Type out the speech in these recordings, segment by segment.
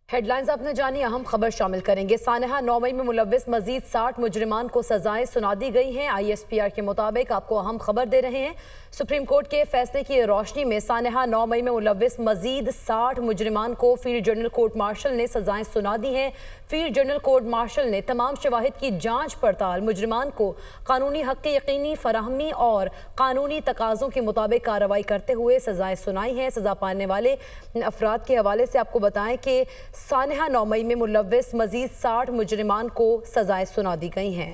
Headlines आपने जानी, अहम खबर शामिल करेंगे। सानहा 9 मई में मुलव्विस मजीद 60 मुजरिमान को सजाएं सुना दी गई हैं। ISPR के मुताबिक आपको अहम खबर दे रहे हैं। सुप्रीम कोर्ट के फैसले की रोशनी में सानहा 9 मई में मुलव्विस मजीद 60 मुजरिमान को फील्ड जनरल कोर्ट मार्शल ने सजाएं सुना दी हैं। फील्ड जनरल कोर्ट मार्शल ने तमाम शवाहिद की जाँच पड़ताल, मुजरिमान को कानूनी हक की यकीनी फराहमी और कानूनी तकाज़ों के मुताबिक कार्रवाई करते हुए सजाएं सुनाई हैं। सजा पाने वाले अफराद के हवाले से आपको बताएं कि सानहा 9 मई में मुलव्विस मजीद 60 मुजरिमान को सजाएं सुना दी गई हैं।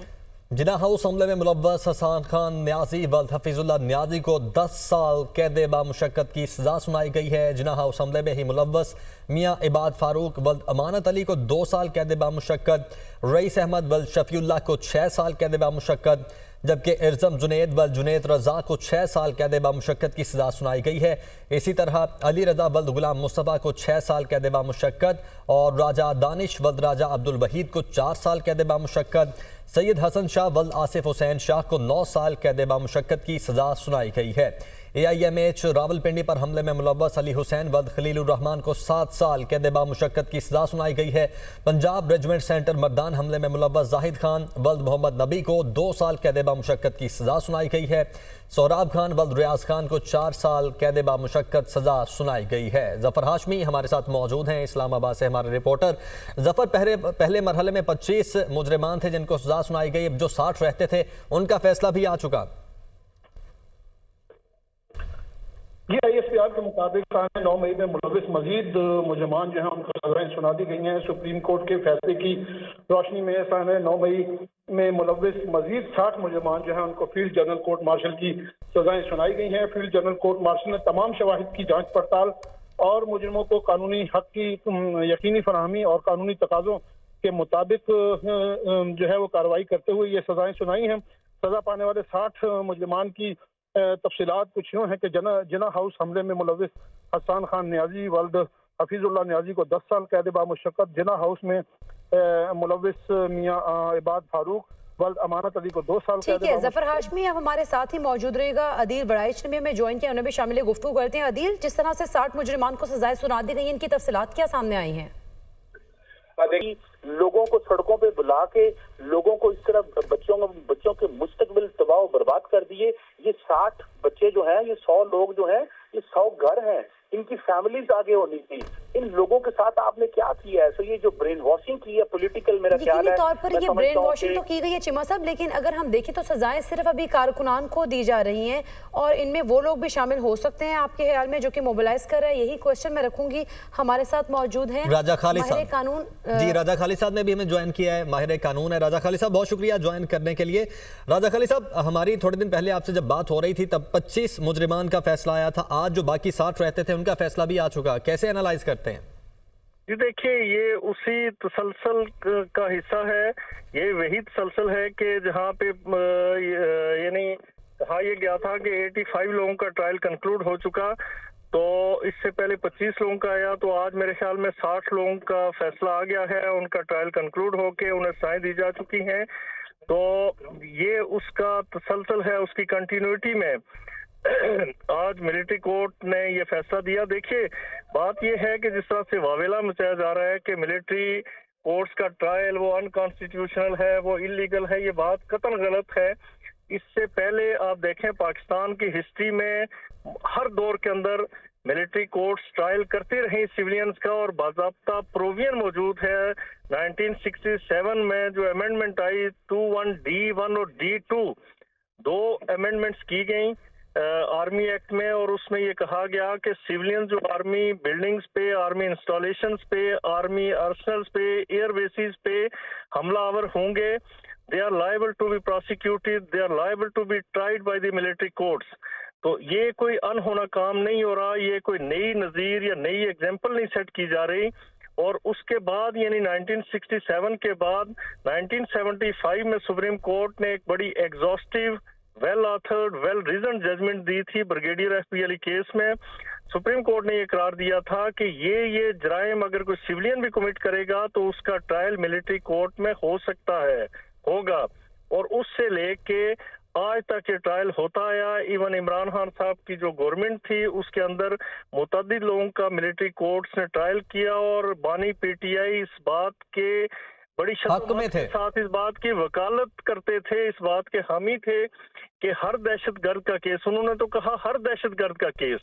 जिना हाउस हमले में मुलव्वस हसन खान न्याजी वल्द हफीजुल्लाह न्याजी को 10 साल कैद बामुशक्कत की सजा सुनाई गई है। जिना हाउस हमले में ही मुलव्वस मियाँ इबाद फारूक वल्द अमानत अली को 2 साल कैद बामुशक्कत, रईस अहमद वल्द शफीउल्लाह को 6 साल कैद बामुशक्कत, जबकि इर्जम जुनेद वल्द जुनेद रजा को 6 साल कैद बामुशक्कत की सजा सुनाई गई है। इसी तरह अली रजा वल्द गुलाम मुस्तफ़ा को 6 साल कैद बामुशक्कत और राजा दानिश वल्द राजा अब्दुल वहीद को 4 साल कैद बामुशक्कत, सैयद हसन शाह वल्द आसिफ हुसैन शाह को 9 साल कैद बामुशक्कत की सजा सुनाई गई है। AIMH रावलपिंडी पर हमले में मुलव्वस अली हुसैन वल्द खलीलुर रहमान को 7 साल कैद बामुशक्कत की सजा सुनाई गई है। पंजाब रेजिमेंट सेंटर मर्दान हमले में मुलव्वस जाहिद खान वल्द मोहम्मद नबी को 2 साल कैद बामुशक्कत की सजा सुनाई गई है। सोहराब खान वल्द रियाज खान को 4 साल कैद बामुशक्कत सजा सुनाई गई है। जफर हाशमी हमारे साथ मौजूद हैं इस्लामाबाद से, हमारे रिपोर्टर। जफर, पहले मरहले में 25 मुजरिमान थे जिनको सजा सुनाई गई, जो 60 रहते थे उनका फैसला भी आ चुका। जी, ISPR के मुताबिक 9 मई में मुलव्विस मजीद मुजरिमान जो है उनको सजाएं सुना दी गई हैं। सुप्रीम कोर्ट के फैसले की रोशनी में 9 मई में मुलव्विस मजीद 60 मुजरिमान जो है उनको फील्ड जनरल कोर्ट मार्शल की सजाएं सुनाई गई हैं। फील्ड जनरल कोर्ट मार्शल ने तमाम शवाहिद की जांच पड़ताल और मुजरिमों को कानूनी हक की यकीनी फराहमी और कानूनी तकाज़ों के मुताबिक जो है वो कार्रवाई करते हुए ये सजाएं सुनाई हैं। सजा पाने वाले 60 मुजरिमान की तफसीलात कुछ यूँ है कि जिना हाउस हमले में मुलव्विस हसन खान न्याजी वल्द हफीजुल्लाह न्याजी को 10 साल कैद बामुशक्कत, जिना हाउस में मुलव्विस मियाँ इबाद फारूक वल्द अमानत अली को 2 साल। ठीक है जफर हाशमी, आप हमारे साथ ही मौजूद रहेगा। अदील बड़ाइच ने भी हमें ज्वाइन किया, उन्हें भी शामिल गुफ्तगू करते हैं। अदील, जिस तरह से 60 मुजरिमान को सजाएं सुना दी गई, इनकी तफसीलात क्या सामने आई हैं? लोगों को सड़कों पे बुला के लोगों को इस तरह बच्चों के मुस्तकबिल तबाह बर्बाद कर दिए। ये 60 बच्चे जो हैं, ये 100 लोग जो हैं, ये 100 घर हैं, इनकी फैमिलीज आगे होनी थी। इन लोगों के साथ आपने क्या किया है? सो ये जो ब्रेन वॉशिंग की है पॉलिटिकल, मेरा ख्याल है तौर पर ये ब्रेन वॉशिंग तो की गई है चिमा साहब, लेकिन अगर हम देखें तो सजाएं सिर्फ अभी कारकुनान को दी जा रही हैं और इनमें वो लोग भी शामिल हो सकते हैं आपके ख्याल में जो कि मोबिलाइज कर रहे हैं? यही क्वेश्चन मैं रखूंगी। हमारे साथ मौजूद हैं राजा खालिद साहब, कानून जी राजा खालिद साहब ने भी हमें ज्वाइन किया है, माहिर कानून है। राजा खालिद साहब, बहुत शुक्रिया ज्वाइन करने के लिए। राजा खालिद साहब, हमारी थोड़े दिन पहले आपसे जब बात हो रही थी तब 25 मुजरिमान का फैसला आया था, आज जो बाकी 60 रहते थे उनका फैसला भी आ चुका, कैसे एनालाइज करते हैं? जी देखिए, ये उसी तसलसल का हिस्सा है। ये वही तसलसल है कि जहाँ पे यानी कहा यह गया था कि 85 लोगों का ट्रायल कंक्लूड हो चुका, तो इससे पहले 25 लोगों का आया, तो आज मेरे ख्याल में 60 लोगों का फैसला आ गया है। उनका ट्रायल कंक्लूड होके उन्हें सजाएं दी जा चुकी हैं। तो ये उसका तसलसल है, उसकी कंटिन्यूटी में आज मिलिट्री कोर्ट ने ये फैसला दिया। देखिए, बात ये है कि जिस तरह से वावेला मचाया जा रहा है कि मिलिट्री कोर्ट्स का ट्रायल वो अनकॉन्स्टिट्यूशनल है, वो इलीगल है, ये बात कतई गलत है। इससे पहले आप देखें, पाकिस्तान की हिस्ट्री में हर दौर के अंदर मिलिट्री कोर्ट्स ट्रायल करते रहे सिविलियंस का, और बाज़ाब्ता प्रोविजन मौजूद है। 1967 में जो अमेंडमेंट आई 21D1 और D2, 2 अमेंडमेंट्स की गई आर्मी एक्ट में, और उसमें ये कहा गया कि सिविलियन जो आर्मी बिल्डिंग्स पे, आर्मी इंस्टॉलेशंस पे, आर्मी आर्सनल्स पे, एयर बेसिस पे हमलावर होंगे, they are liable to be prosecuted, they are liable to be tried by the military courts. तो ये कोई अनहोना काम नहीं हो रहा, ये कोई नई नज़ीर या नई एग्जाम्पल नहीं सेट की जा रही। और उसके बाद यानी 1967 के बाद 1975 में सुप्रीम कोर्ट ने एक बड़ी exhaustive, well authored, well reason judgment दी थी ब्रिगेडियर FP अली केस में। सुप्रीम कोर्ट ने ये करार दिया था कि ये जराइम अगर कोई सिविलियन भी कमिट करेगा तो उसका ट्रायल मिलिट्री कोर्ट में हो सकता है, होगा। और उससे लेके आज तक ये ट्रायल होता आया। इवन इमरान खान साहब की जो गवर्नमेंट थी उसके अंदर मुतअद्दिद लोगों का मिलिट्री कोर्ट्स ने ट्रायल किया और बानी पीटीआई इस बात के बड़ी हक में थे, के साथ इस बात की वकालत करते थे, इस बात के हामी थे कि हर दहशतगर्द का केस, उन्होंने तो कहा हर दहशतगर्द का केस